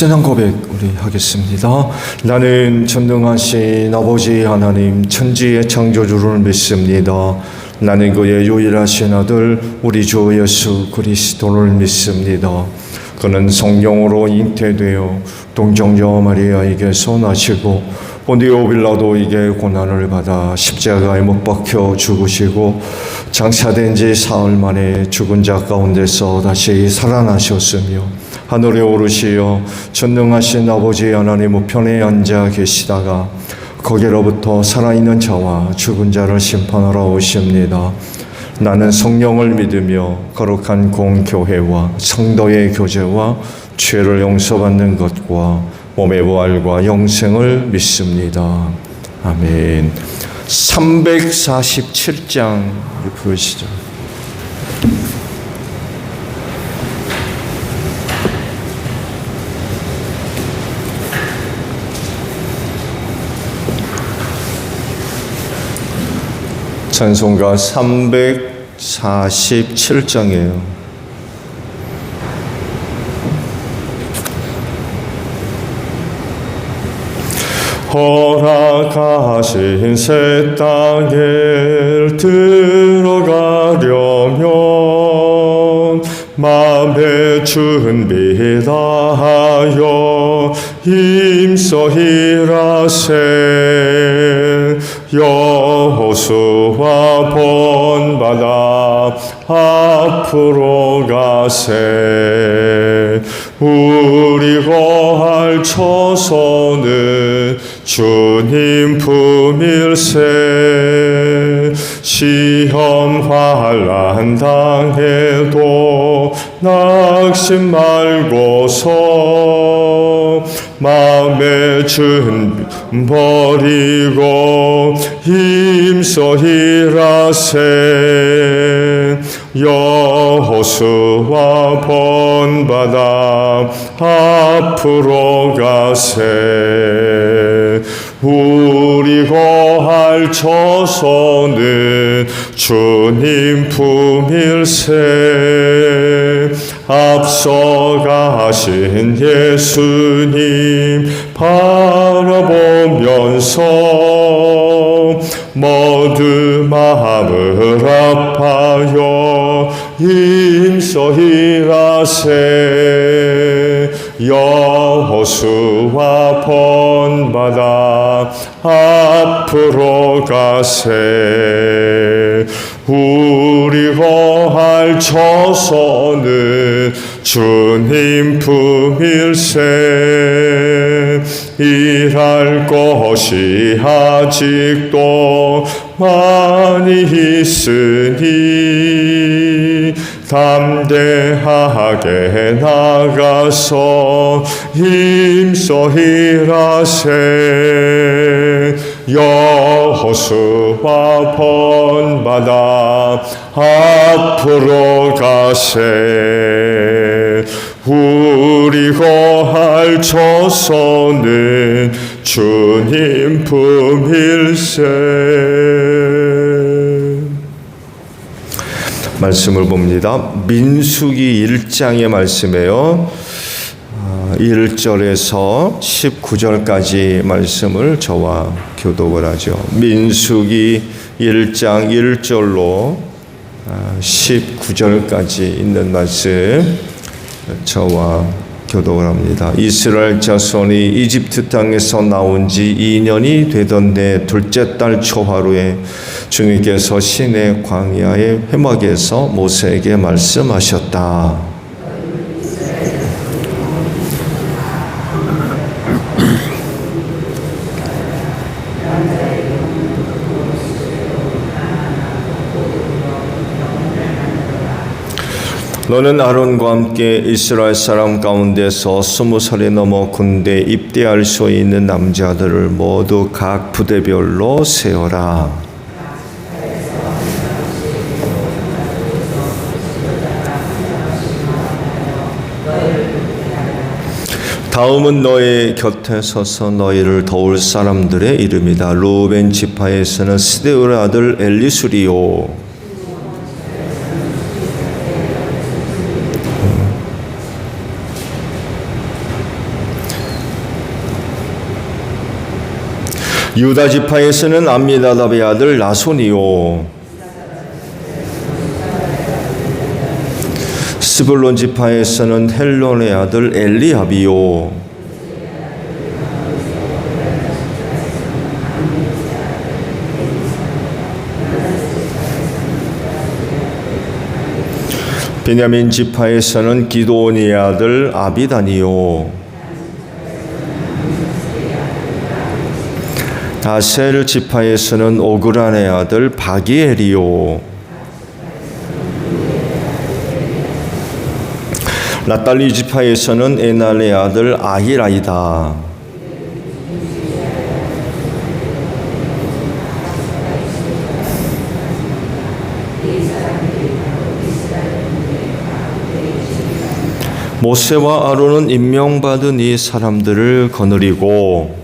신앙 고백 우리 하겠습니다. 나는 전능하신 아버지 하나님 천지의 창조주를 믿습니다. 나는 그의 유일하신 아들 우리 주 예수 그리스도를 믿습니다. 그는 성령으로 잉태되어 동정녀 마리아에게서 나시고 본디오 빌라도에게 고난을 받아 십자가에 못 박혀 죽으시고 장사된 지 사흘 만에 죽은 자 가운데서 다시 살아나셨으며 하늘에 오르시어 전능하신 아버지 하나님 우편에 앉아 계시다가 거기로부터 살아있는 자와 죽은 자를 심판하러 오십니다. 나는 성령을 믿으며 거룩한 공교회와 성도의 교제와 죄를 용서받는 것과 몸의 부활과 영생을 믿습니다. 아멘. 347장 부르시죠. 찬송가 347장이에요. 허락하신 새 땅에 들어가려면 마음의 준비 다하여 힘써 일하세. 여호수아 본받아 앞으로 가세. 우리 거할 처소는 주님 품일세. 시험 환난 당해도 낙심 말고서 마음의 준비 버리고 힘써 일하세. 여호수아 본받아 앞으로 가세. 우리 거할 처소는 주님 품일세. 앞서 가신 예수님 바라보면서 모두 마음을 아파요 힘써 일하세. 여호수아 본받아 앞으로 가세. 우리 거할 처소는 주님 품일세. 일할 것이 아직도 많이 있으니 담대하게 나가서 힘써 일하세. 여호수아 본받아 앞으로 가세. 우리 거할 처소는 주님 품일세. 말씀을 봅니다. 민수기 1장의 말씀이에요. 1절에서 19절까지 말씀을 저와 교독을 하죠. 민수기 1장 1절로 19절까지 있는 말씀 저와 교독을 합니다. 이스라엘 자손이 이집트 땅에서 나온 지 2년이 되던 해 둘째 달 초하루에 주님께서 시내 광야의 회막에서 모세에게 말씀하셨다. 너는 아론과 함께 이스라엘 사람 가운데서 20살이 넘어 군대 입대할 수 있는 남자들을 모두 각 부대별로 세어라. 다음은 너의 곁에 서서 너희를 도울 사람들의 이름이다. 루벤 지파에서는 스데울의 아들 엘리수리오, 유다 지파에서는 암미나답의 아들 나손이요. 스불론 지파에서는 헬론의 아들 엘리압이요. 베냐민 지파에서는 기드온의 아들 아비단이요. 아셀 지파에서는 오그란의 아들 바기엘이요. 납달리 지파에서는 에날의 아들 아히라이다. 모세와 아론은 임명받은 이 사람들을 거느리고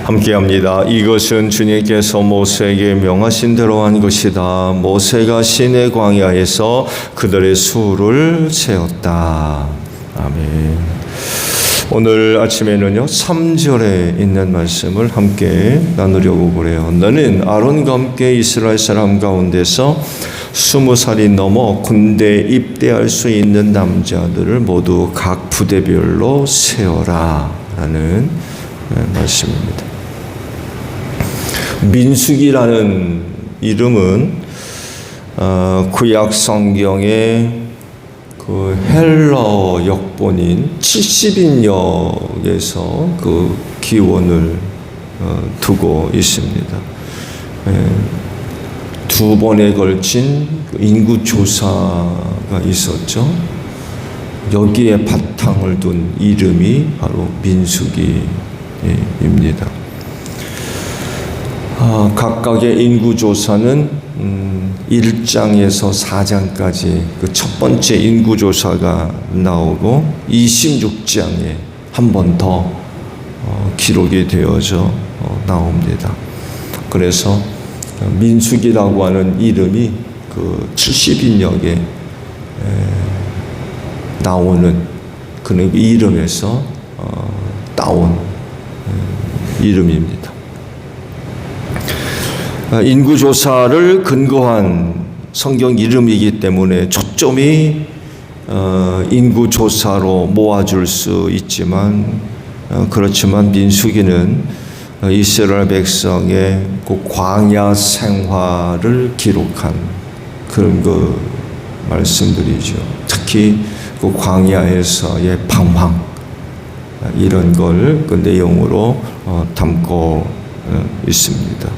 함께합니다. 이것은 주님께서 모세에게 명하신 대로 한 것이다. 모세가 시내 광야에서 그들의 수를 세웠다. 아멘. 오늘 아침에는요 3절에 있는 말씀을 함께 나누려고 그래요. 너는 아론과 함께 이스라엘 사람 가운데서 20살이 넘어 군대에 입대할 수 있는 남자들을 모두 각 부대별로 세워라 라는 말씀입니다. 민수기라는 이름은 구약 성경의 그 헬러 역본인 70인역에서 그 기원을 두고 있습니다. 두 번에 걸친 인구 조사가 있었죠. 여기에 바탕을 둔 이름이 바로 민수기입니다. 각각의 인구 조사는 1장에서 4장까지 그 첫 번째 인구 조사가 나오고 26장에 한 번 더 기록이 되어져 나옵니다. 그래서 민수기라고 하는 이름이 그 70인역에 나오는 그 이름에서 따온 이름입니다. 인구조사를 근거한 성경 이름이기 때문에 초점이 인구조사로 모아줄 수 있지만 그렇지만 민수기는 이스라엘 백성의 그 광야 생활을 기록한 그런 그 말씀들이죠. 특히 그 광야에서의 방황 이런 걸 그 내용으로 담고 있습니다.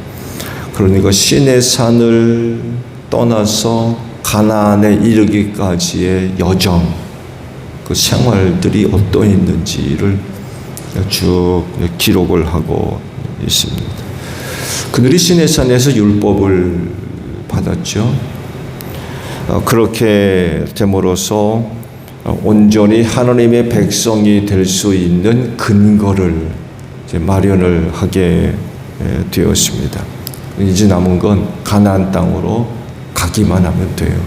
그러니까 시내 산을 떠나서 가나안에 이르기까지의 여정, 그 생활들이 어떠했는지를 쭉 기록을 하고 있습니다. 그들이 시내산에서 율법을 받았죠. 그렇게 됨으로써 온전히 하나님의 백성이 될 수 있는 근거를 이제 마련을 하게 되었습니다. 이제 남은 건 가나안 땅으로 가기만 하면 돼요.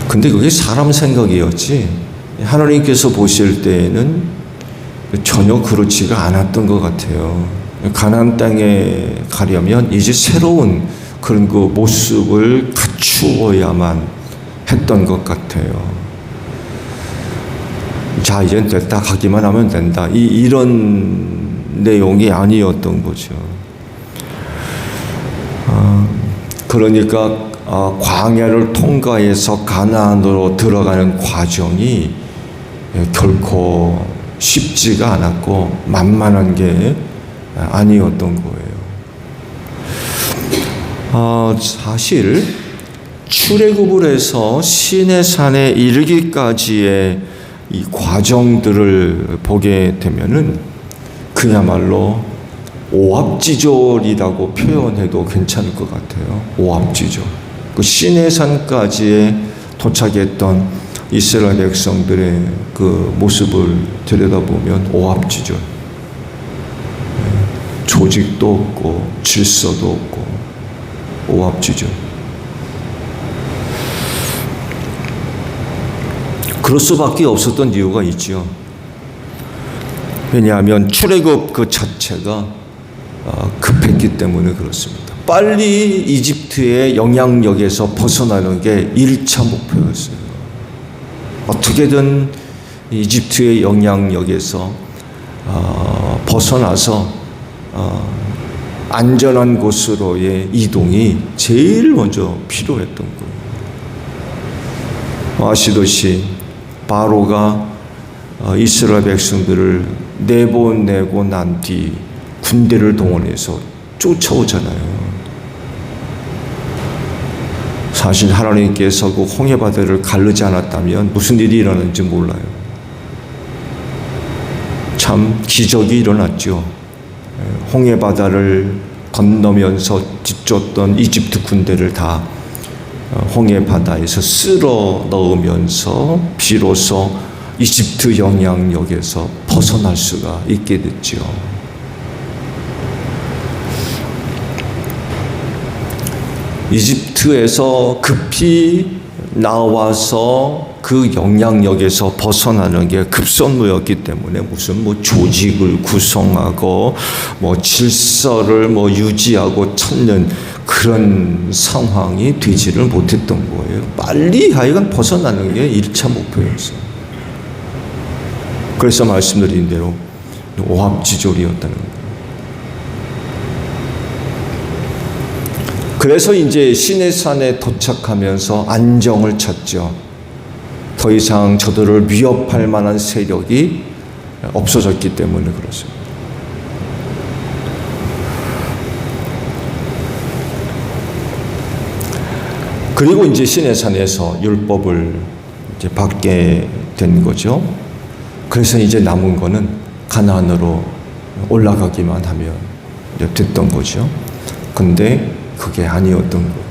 근데 그게 사람 생각이었지 하나님께서 보실 때에는 전혀 그렇지가 않았던 것 같아요. 가나안 땅에 가려면 이제 새로운 그런 그 모습을 갖추어야만 했던 것 같아요. 자, 이제 됐다, 가기만 하면 된다. 이런 내용이 아니었던 거죠. 그러니까 광야를 통과해서 가나안으로 들어가는 과정이 결코 쉽지가 않았고 만만한 게 아니었던 거예요. 사실 출애굽을 해서 시내산에 이르기까지의 이 과정들을 보게 되면은 그야말로 오합지졸이라고 표현해도 괜찮을 것 같아요. 오합지졸. 그 시내산까지에 도착했던 이스라엘 백성들의 그 모습을 들여다보면 오합지졸. 조직도 없고 질서도 없고 오합지졸. 그럴 수밖에 없었던 이유가 있죠. 왜냐하면 출애굽 그 자체가 급했기 때문에 그렇습니다. 빨리 이집트의 영향력에서 벗어나는 게 1차 목표였어요. 어떻게든 이집트의 영향력에서 벗어나서 안전한 곳으로의 이동이 제일 먼저 필요했던 거예요. 아시듯이 바로가 이스라엘 백성들을 내보내고 난 뒤 군대를 동원해서 쫓아오잖아요. 사실 하나님께서 그 홍해바다를 가르지 않았다면 무슨 일이 일어났는지 몰라요. 참 기적이 일어났죠. 홍해바다를 건너면서 뒤쫓던 이집트 군대를 다 홍해바다에서 쓸어 넣으면서 비로소 이집트 영향력에서 벗어날 수가 있게 됐죠. 이집트에서 급히 나와서 그 영향력에서 벗어나는 게 급선무였기 때문에 무슨 조직을 구성하고 질서를 유지하고 찾는 그런 상황이 되지를 못했던 거예요. 빨리 하여간 벗어나는 게 1차 목표였어요. 그래서 말씀드린 대로 오합지졸이었다는 거예요. 그래서 이제 시내산에 도착하면서 안정을 찾죠. 더 이상 저들을 위협할 만한 세력이 없어졌기 때문에 그렇습니다. 그리고 이제 시내산에서 율법을 이제 받게 된 거죠. 그래서 이제 남은 거는 가나안으로 올라가기만 하면 됐던 거죠. 근데 그게 아니었던 거예요.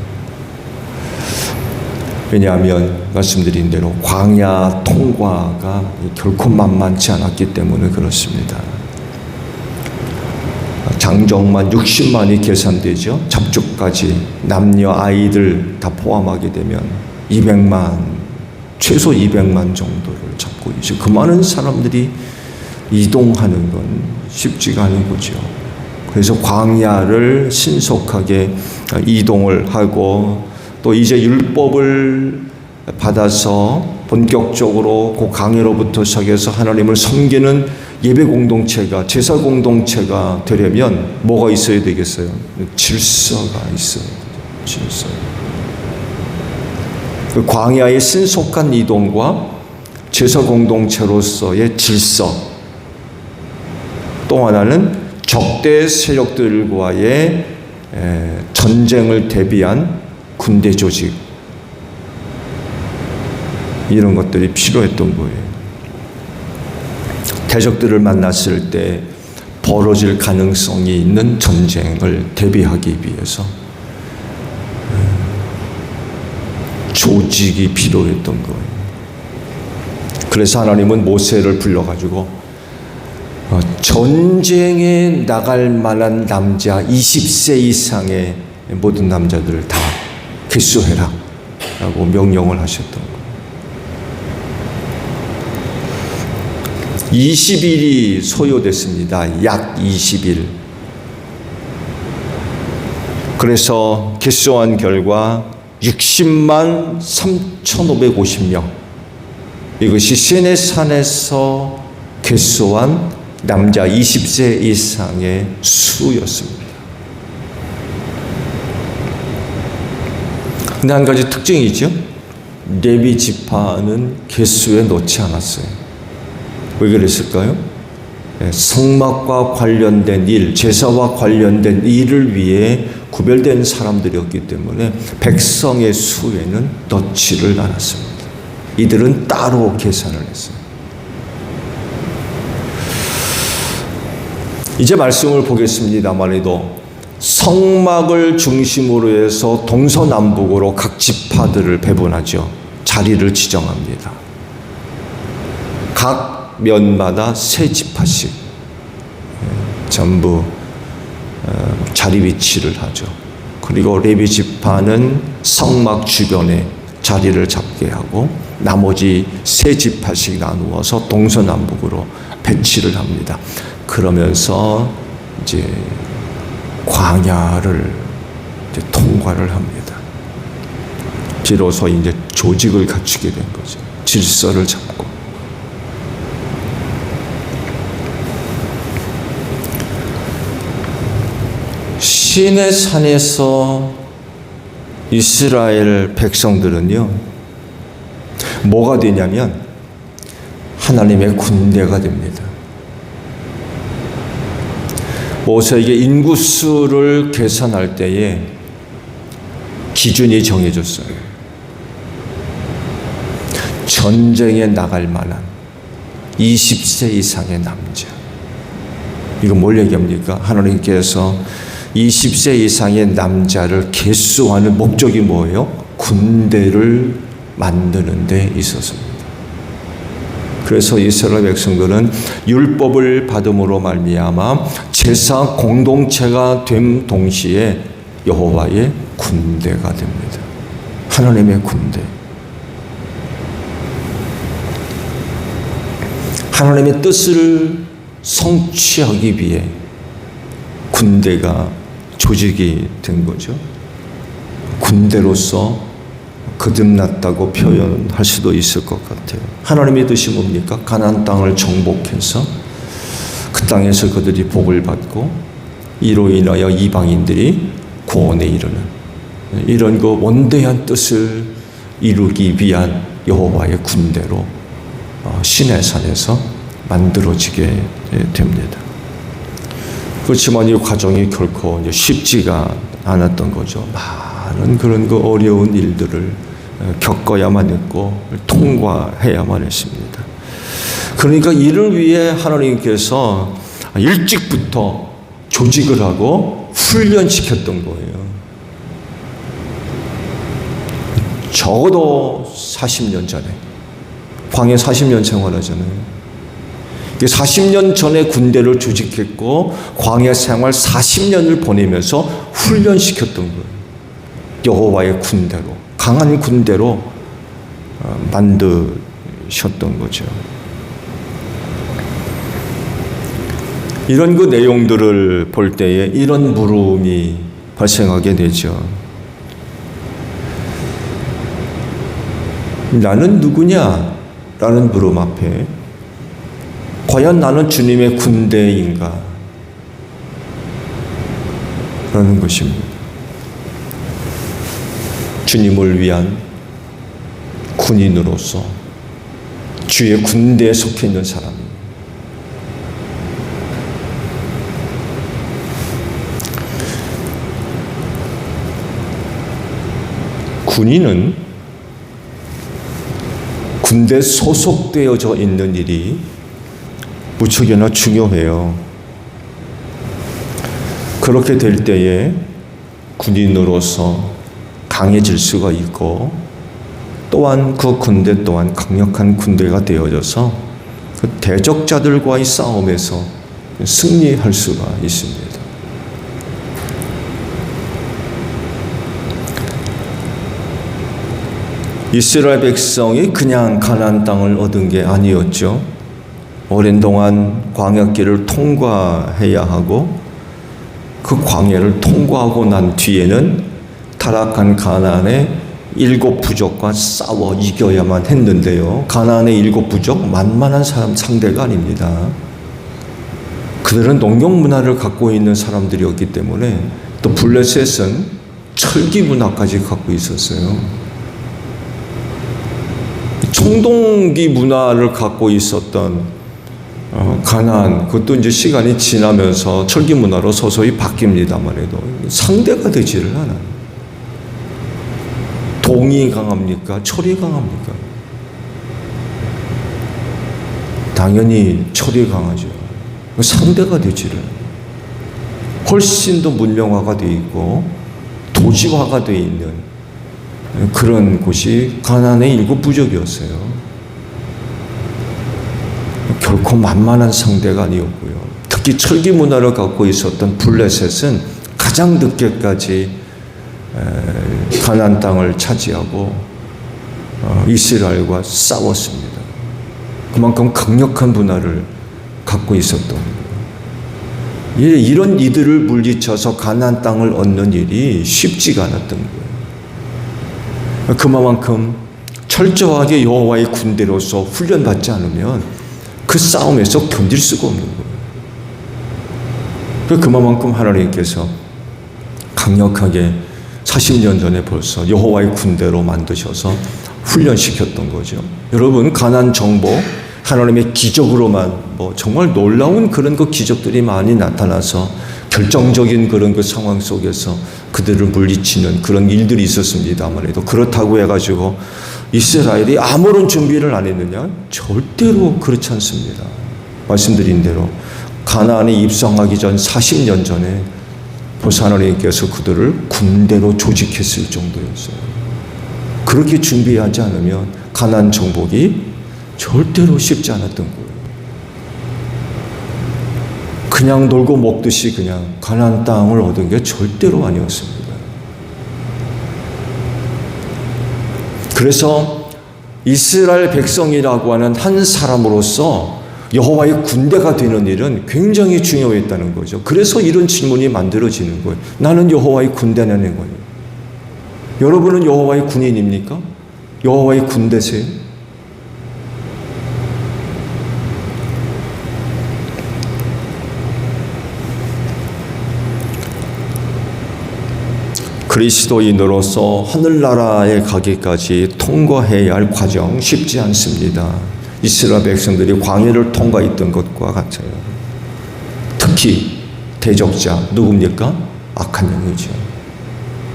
왜냐하면 말씀드린 대로 광야 통과가 결코 만만치 않았기 때문에 그렇습니다. 장정만 60만이 계산되죠. 잡족까지 남녀 아이들 다 포함하게 되면 200만, 최소 200만 정도를 잡고 있죠. 그 많은 사람들이 이동하는 건 쉽지가 않은 거죠. 그래서 광야를 신속하게 이동을 하고 또 이제 율법을 받아서 본격적으로 그 강요로부터 시작해서 하나님을 섬기는 예배 공동체가, 제사 공동체가 되려면 뭐가 있어야 되겠어요? 질서가 있어야 돼요. 질서. 그 광야의 신속한 이동과 제사 공동체로서의 질서, 또 하나는 적대 세력들과의 전쟁을 대비한 군대 조직, 이런 것들이 필요했던 거예요. 대적들을 만났을 때 벌어질 가능성이 있는 전쟁을 대비하기 위해서 조직이 필요했던 거예요. 그래서 하나님은 모세를 불러가지고 전쟁에 나갈 만한 남자 20세 이상의 모든 남자들을 다 개수해라 라고 명령을 하셨던 거예요. 20일이 소요됐습니다. 약 20일. 그래서 개수한 결과 60만 3,550명. 이것이 시내산에서 개수한 남자 20세 이상의 수였습니다. 근데 한 가지 특징이 있죠. 레위 지파는 개수에 넣지 않았어요. 왜 그랬을까요? 성막과 관련된 일, 제사와 관련된 일을 위해 구별된 사람들이었기 때문에 백성의 수에는 넣지를 않았습니다. 이들은 따로 계산을 했어요. 이제 말씀을 보겠습니다만에도 성막을 중심으로 해서 동서남북으로 각 지파들을 배분하죠. 자리를 지정합니다. 각 면마다 세 지파씩 전부 자리 위치를 하죠. 그리고 레위 지파는 성막 주변에 자리를 잡게 하고 나머지 세 지파씩 나누어서 동서남북으로 배치를 합니다. 그러면서 이제 광야를 이제 통과를 합니다. 비로소 이제 조직을 갖추게 된 거죠. 질서를 잡고. 시내 산에서 이스라엘 백성들은요, 뭐가 되냐면 하나님의 군대가 됩니다. 모세에게 인구수를 계산할 때에 기준이 정해졌어요. 전쟁에 나갈 만한 20세 이상의 남자. 이거 뭘 얘기합니까? 하나님께서 20세 이상의 남자를 계수하는 목적이 뭐예요? 군대를 만드는 데 있었습니다. 그래서 이스라엘 백성들은 율법을 받음으로 말미암아 제사 공동체가 됨 동시에 여호와의 군대가 됩니다. 하나님의 군대. 하나님의 뜻을 성취하기 위해 군대가 조직이 된 거죠. 군대로서 거듭났다고 표현할 수도 있을 것 같아요. 하나님의 뜻이 뭡니까? 가나안 땅을 정복해서 그 땅에서 그들이 복을 받고 이로 인하여 이방인들이 구원에 이르는 이런 그 원대한 뜻을 이루기 위한 여호와의 군대로 시내산에서 만들어지게 됩니다. 그렇지만 이 과정이 결코 쉽지가 않았던 거죠. 많은 그런 그 어려운 일들을 겪어야만 했고 통과해야만 했습니다. 그러니까 이를 위해 하나님께서 일찍부터 조직을 하고 훈련시켰던 거예요. 적어도 40년 전에 광야 40년 생활하잖아요. 40년 전에 군대를 조직했고 광야 생활 40년을 보내면서 훈련시켰던 거예요. 여호와의 군대로, 강한 군대로 만드셨던 거죠. 이런 그 내용들을 볼 때에 이런 물음이 발생하게 되죠. 나는 누구냐? 라는 물음 앞에 과연 나는 주님의 군대인가? 라는 것입니다. 주님을 위한 군인으로서 주의 군대에 속해 있는 사람입니다. 군인은 군대에 소속되어져 있는 일이 무척이나 중요해요. 그렇게 될 때에 군인으로서 강해질 수가 있고 또한 그 군대 또한 강력한 군대가 되어져서 그 대적자들과의 싸움에서 승리할 수가 있습니다. 이스라엘 백성이 그냥 가나안 땅을 얻은 게 아니었죠. 오랜 동안 광야길을 통과해야 하고 그 광야를 통과하고 난 뒤에는 타락한 가나안의 7 부족과 싸워 이겨야만 했는데요. 가나안의 7 부족 만만한 사람 상대가 아닙니다. 그들은 농경 문화를 갖고 있는 사람들이었기 때문에 또 블레셋은 철기 문화까지 갖고 있었어요. 청동기 문화를 갖고 있었던 가나안, 그것도 이제 시간이 지나면서 철기 문화로 서서히 바뀝니다만 해도 상대가 되지를 않아요. 동이 강합니까? 철이 강합니까? 당연히 철이 강하죠. 상대가 되지를 않아요. 훨씬 더 문명화가 되어 있고 도시화가 되어 있는 그런 곳이 가나안의 7 부족이었어요. 결코 만만한 상대가 아니었고요. 특히 철기 문화를 갖고 있었던 블레셋은 가장 늦게까지 가나안 땅을 차지하고 이스라엘과 싸웠습니다. 그만큼 강력한 문화를 갖고 있었던 거예요. 이런 이들을 물리쳐서 가나안 땅을 얻는 일이 쉽지가 않았던 거예요. 그만큼 철저하게 여호와의 군대로서 훈련받지 않으면 그 싸움에서 견딜 수가 없는 거예요. 그만큼 하나님께서 강력하게 40년 전에 벌써 여호와의 군대로 만드셔서 훈련시켰던 거죠. 여러분, 가나안 정복, 하나님의 기적으로만 정말 놀라운 그런 그 기적들이 많이 나타나서 결정적인 그런 그 상황 속에서 그들을 물리치는 그런 일들이 있었습니다만 해도 그렇다고 해가지고 이스라엘이 아무런 준비를 안 했느냐? 절대로 그렇지 않습니다. 말씀드린 대로 가나안에 입성하기 전 40년 전에 벌써 하나님께서 그들을 군대로 조직했을 정도였어요. 그렇게 준비하지 않으면 가나안 정복이 절대로 쉽지 않았던 거예요. 그냥 놀고 먹듯이 그냥 가나안 땅을 얻은 게 절대로 아니었습니다. 그래서 이스라엘 백성이라고 하는 한 사람으로서 여호와의 군대가 되는 일은 굉장히 중요했다는 거죠. 그래서 이런 질문이 만들어지는 거예요. 나는 여호와의 군대냐는 거예요. 여러분은 여호와의 군인입니까? 여호와의 군대세요? 그리스도인으로서 하늘나라에 가기까지 통과해야 할 과정 쉽지 않습니다. 이스라엘 백성들이 광야를 통과했던 것과 같아요. 특히 대적자 누굽니까? 악한 영이죠.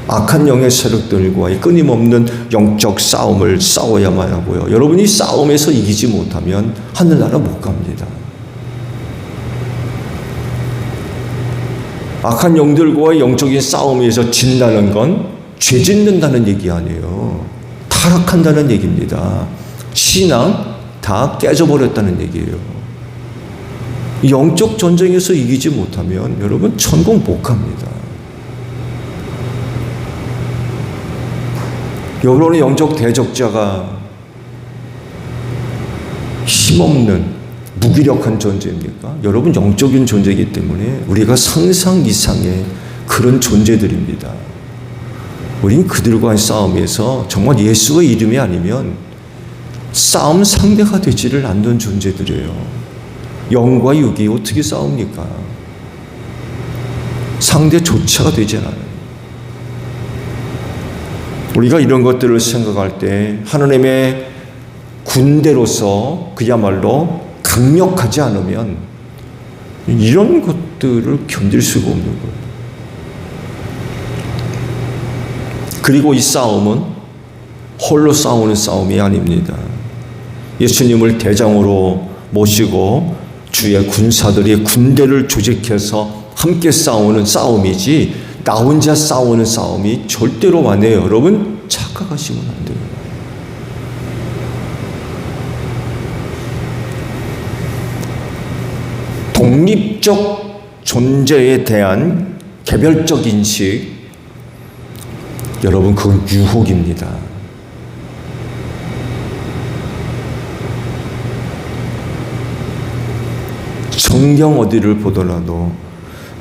악한 영의 세력들과의 끊임없는 영적 싸움을 싸워야만 하고요. 여러분이 싸움에서 이기지 못하면 하늘나라 못 갑니다. 악한 영들과의 영적인 싸움에서 진다는 건 죄 짓는다는 얘기 아니에요. 타락한다는 얘기입니다. 신앙 다 깨져버렸다는 얘기예요. 영적 전쟁에서 이기지 못하면 여러분 천국 못 갑니다. 여러분의 영적 대적자가 힘없는 무기력한 존재입니까? 여러분 영적인 존재이기 때문에 우리가 상상 이상의 그런 존재들입니다. 우린 그들과의 싸움에서 정말 예수의 이름이 아니면 싸움 상대가 되지를 않는 존재들이에요. 영과 육이 어떻게 싸웁니까? 상대조차가 되지 않아요. 우리가 이런 것들을 생각할 때 하나님의 군대로서 그야말로 강력하지 않으면 이런 것들을 견딜 수가 없는 거예요. 그리고 이 싸움은 홀로 싸우는 싸움이 아닙니다. 예수님을 대장으로 모시고 주의 군사들이 군대를 조직해서 함께 싸우는 싸움이지 나 혼자 싸우는 싸움이 절대로 아니에요. 여러분 착각하시면 안 돼요. 독립적 존재에 대한 개별적 인식, 여러분 그건 유혹입니다. 성경 어디를 보더라도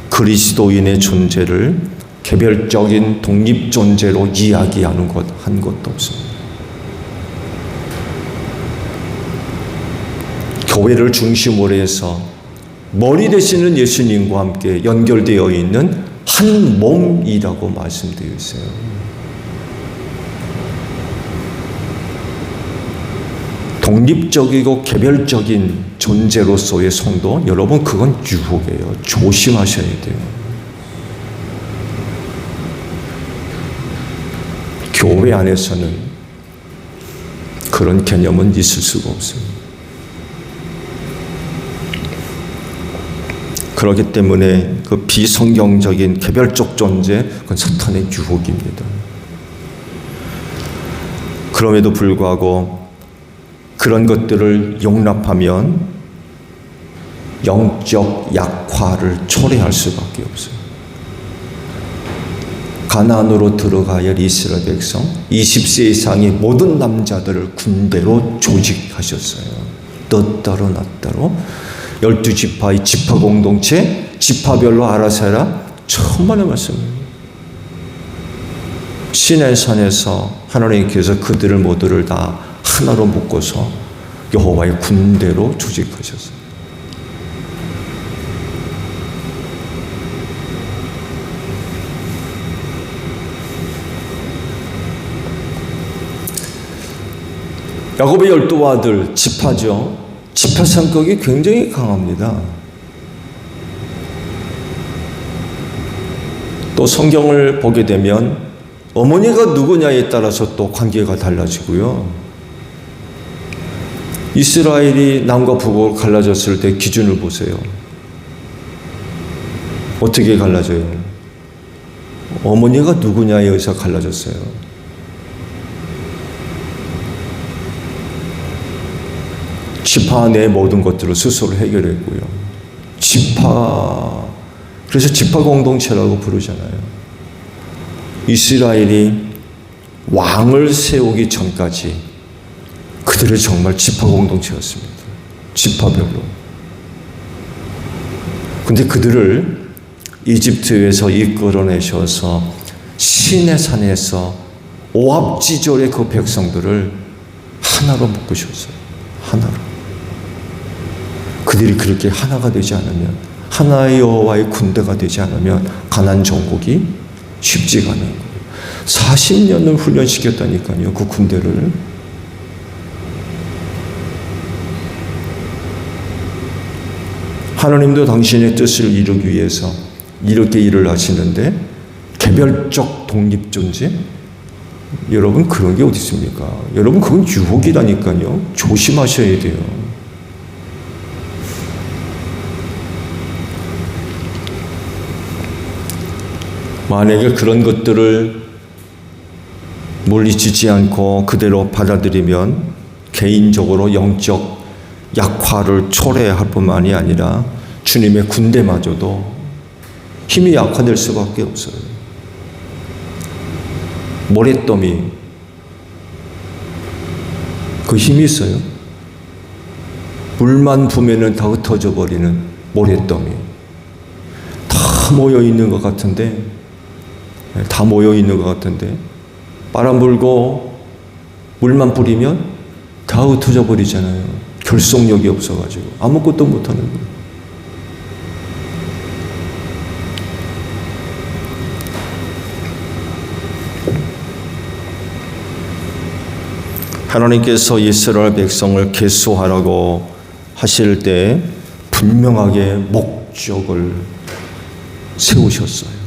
그리스도인의 존재를 개별적인 독립 존재로 이야기하는 것 한 것도 없습니다. 교회를 중심으로 해서 머리 되시는 예수님과 함께 연결되어 있는 한 몸이라고 말씀되어 있어요. 독립적이고 개별적인 존재로서의 성도, 여러분 그건 유혹이에요. 조심하셔야 돼요. 교회 안에서는 그런 개념은 있을 수가 없습니다. 그렇기 때문에 그 비성경적인 개별적 존재, 그건 사탄의 유혹입니다. 그럼에도 불구하고 그런 것들을 용납하면 영적 약화를 초래할 수밖에 없어요. 가나안으로 들어가야 할 이스라엘 백성 20세 이상의 모든 남자들을 군대로 조직하셨어요. 너 따로 나 따로 12지파의 지파 공동체 지파별로 알아서 해라. 천만의 말씀입니다. 시내산에서 하나님께서 그들을 모두를 다 하나로 묶어서 여호와의 군대로 조직하셨어요. 야곱의 12 아들 지파죠. 지파 성격이 굉장히 강합니다. 또 성경을 보게 되면 어머니가 누구냐에 따라서 또 관계가 달라지고요. 이스라엘이 남과 북으로 갈라졌을 때 기준을 보세요. 어떻게 갈라져요? 어머니가 누구냐에 의해서 갈라졌어요. 지파 내 모든 것들을 스스로 해결했고요. 그래서 지파 공동체라고 부르잖아요. 이스라엘이 왕을 세우기 전까지 그들은 정말 지파 공동체였습니다. 지파별로. 근데 그들을 이집트에서 이끌어내셔서 시내산에서 오합지졸의 그 백성들을 하나로 묶으셨어요. 하나로. 그들이 그렇게 하나가 되지 않으면, 하나의 여호와의 군대가 되지 않으면 가나안 정복이 쉽지가 않은 거예요. 40년을 훈련시켰다니까요, 그 군대를. 하나님도 당신의 뜻을 이루기 위해서 이렇게 일을 하시는데 개별적 독립존재? 여러분, 그런 게 어디 있습니까? 여러분, 그건 유혹이라니까요. 조심하셔야 돼요. 만약에 그런 것들을 물리치지 않고 그대로 받아들이면 개인적으로 영적 약화를 초래할 뿐만이 아니라 주님의 군대마저도 힘이 약화될 수밖에 없어요. 모래더미, 그 힘이 있어요. 물만 부으면 다 흩어져 버리는 모래더미. 다 모여 있는 것 같은데 바람 불고 물만 뿌리면 다 흩어져 버리잖아요. 결속력이 없어가지고 아무것도 못하는 거예요. 하나님께서 이스라엘 백성을 계수하라고 하실 때 분명하게 목적을 세우셨어요.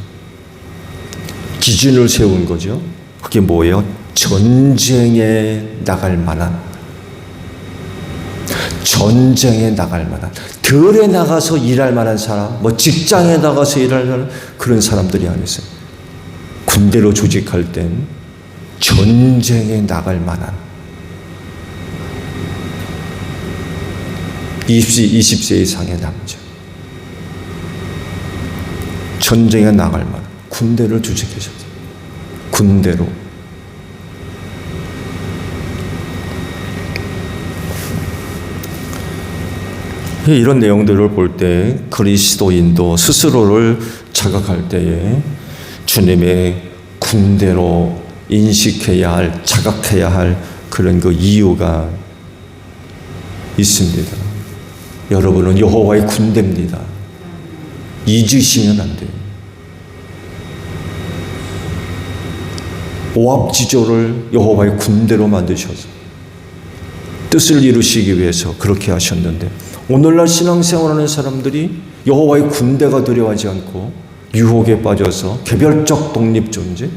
기준을 세운 거죠. 그게 뭐예요? 전쟁에 나갈 만한, 들에 나가서 일할 만한 사람, 직장에 나가서 일할 만한 그런 사람들이 아니세요. 군대로 조직할 땐 전쟁에 나갈 만한 20세 이상의 남자, 전쟁에 나갈 만한 군대를 조직하셨어요. 군대로. 이런 내용들을 볼 때 그리스도인도 스스로를 자각할 때에 주님의 군대로 인식해야 할, 자각해야 할 그런 그 이유가 있습니다. 여러분은 여호와의 군대입니다. 잊으시면 안 돼요. 오합지졸을 여호와의 군대로 만드셔서 뜻을 이루시기 위해서 그렇게 하셨는데, 오늘날 신앙생활하는 사람들이 여호와의 군대가 되려 하지 않고 유혹에 빠져서 개별적 독립 존재,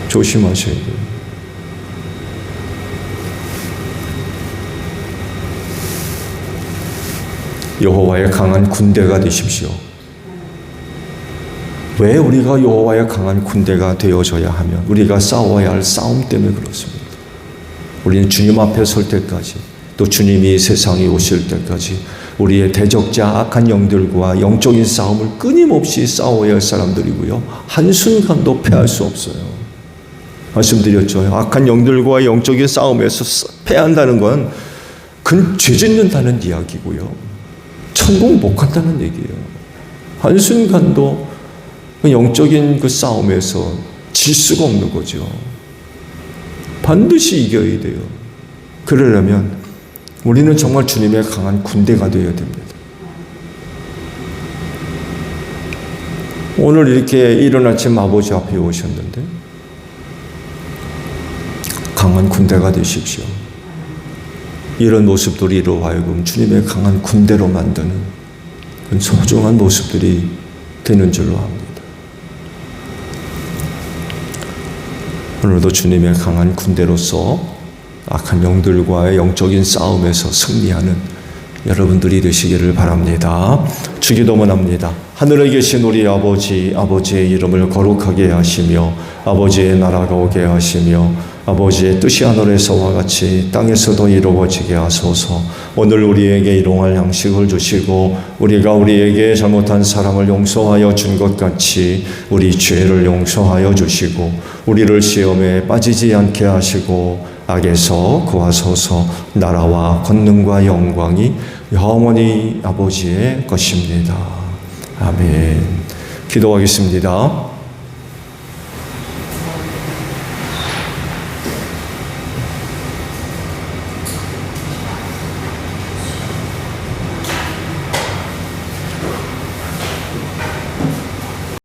조심하셔야 돼요. 여호와의 강한 군대가 되십시오. 왜 우리가 여호와의 강한 군대가 되어져야 하면, 우리가 싸워야 할 싸움 때문에 그렇습니다. 우리는 주님 앞에 설 때까지 또 주님이 세상에 오실 때까지 우리의 대적자 악한 영들과 영적인 싸움을 끊임없이 싸워야 할 사람들이고요. 한순간도 패할 수 없어요. 말씀드렸죠. 악한 영들과 영적인 싸움에서 패한다는 건 죄 짓는다는 이야기고요. 천국 못 간다는 얘기예요. 한순간도 영적인 그 싸움에서 질 수가 없는 거죠. 반드시 이겨야 돼요. 그러려면 우리는 정말 주님의 강한 군대가 되어야 됩니다. 오늘 이렇게 이른 아침 아버지 앞에 오셨는데 강한 군대가 되십시오. 이런 모습들이로 하여금 주님의 강한 군대로 만드는 그런 소중한 모습들이 되는 줄로 압니다. 오늘도 주님의 강한 군대로서 악한 영들과의 영적인 싸움에서 승리하는 여러분들이 되시기를 바랍니다. 주기도문 합니다. 하늘에 계신 우리 아버지, 아버지의 이름을 거룩하게 하시며 아버지의 나라가 오게 하시며 아버지의 뜻이 하늘에서와 같이 땅에서도 이루어지게 하소서. 오늘 우리에게 일용할 양식을 주시고 우리가 우리에게 잘못한 사람을 용서하여 준 것 같이 우리 죄를 용서하여 주시고 우리를 시험에 빠지지 않게 하시고 악에서 구하소서. 나라와 권능과 영광이 영원히 아버지의 것입니다. 아멘. 기도하겠습니다.